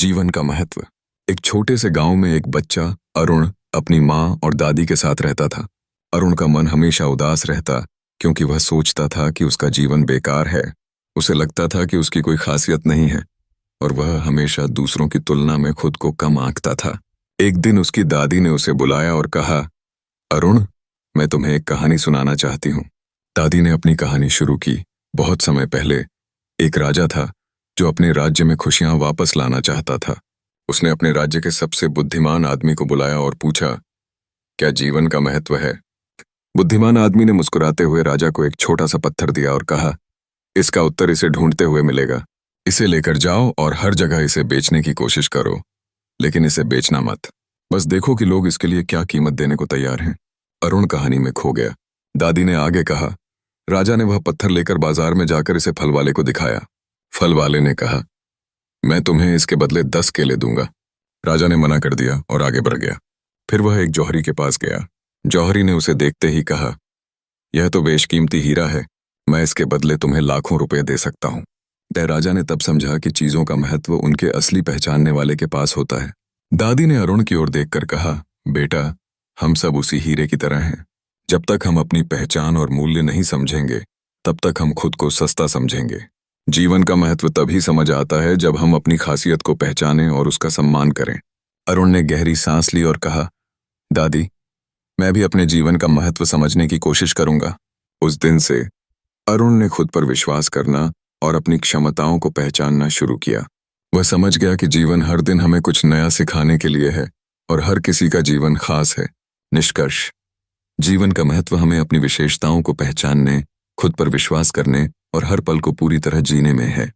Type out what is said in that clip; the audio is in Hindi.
जीवन का महत्व। एक छोटे से गांव में एक बच्चा अरुण अपनी माँ और दादी के साथ रहता था। अरुण का मन हमेशा उदास रहता क्योंकि वह सोचता था कि उसका जीवन बेकार है। उसे लगता था कि उसकी कोई खासियत नहीं है और वह हमेशा दूसरों की तुलना में खुद को कम आंकता था। एक दिन उसकी दादी ने उसे बुलाया और कहा, अरुण, मैं तुम्हें एक कहानी सुनाना चाहती हूँ। दादी ने अपनी कहानी शुरू की। बहुत समय पहले एक राजा था जो अपने राज्य में खुशियां वापस लाना चाहता था। उसने अपने राज्य के सबसे बुद्धिमान आदमी को बुलाया और पूछा, क्या जीवन का महत्व है? बुद्धिमान आदमी ने मुस्कुराते हुए राजा को एक छोटा सा पत्थर दिया और कहा, इसका उत्तर इसे ढूंढते हुए मिलेगा। इसे लेकर जाओ और हर जगह इसे बेचने की कोशिश करो, लेकिन इसे बेचना मत। बस देखो कि लोग इसके लिए क्या कीमत देने को तैयार हैं। अरुण कहानी में खो गया। दादी ने आगे कहा, राजा ने वह पत्थर लेकर बाजार में जाकर इसे फल वाले को दिखाया। फल वाले ने कहा, मैं तुम्हें इसके बदले 10 केले दूंगा। राजा ने मना कर दिया और आगे बढ़ गया। फिर वह एक जौहरी के पास गया। जौहरी ने उसे देखते ही कहा, यह तो बेशकीमती हीरा है, मैं इसके बदले तुम्हें लाखों रुपए दे सकता हूं। राजा ने तब समझा कि चीजों का महत्व उनके असली पहचानने वाले के पास होता है। दादी ने अरुण की ओर देखकर कहा, बेटा, हम सब उसी हीरे की तरह हैं। जब तक हम अपनी पहचान और मूल्य नहीं समझेंगे, तब तक हम खुद को सस्ता समझेंगे। जीवन का महत्व तभी समझ आता है जब हम अपनी खासियत को पहचानें और उसका सम्मान करें। अरुण ने गहरी सांस ली और कहा, दादी, मैं भी अपने जीवन का महत्व समझने की कोशिश करूंगा। उस दिन से अरुण ने खुद पर विश्वास करना और अपनी क्षमताओं को पहचानना शुरू किया। वह समझ गया कि जीवन हर दिन हमें कुछ नया सिखाने के लिए है और हर किसी का जीवन खास है। निष्कर्ष, जीवन का महत्व हमें अपनी विशेषताओं को पहचानने, खुद पर विश्वास करने और हर पल को पूरी तरह जीने में है।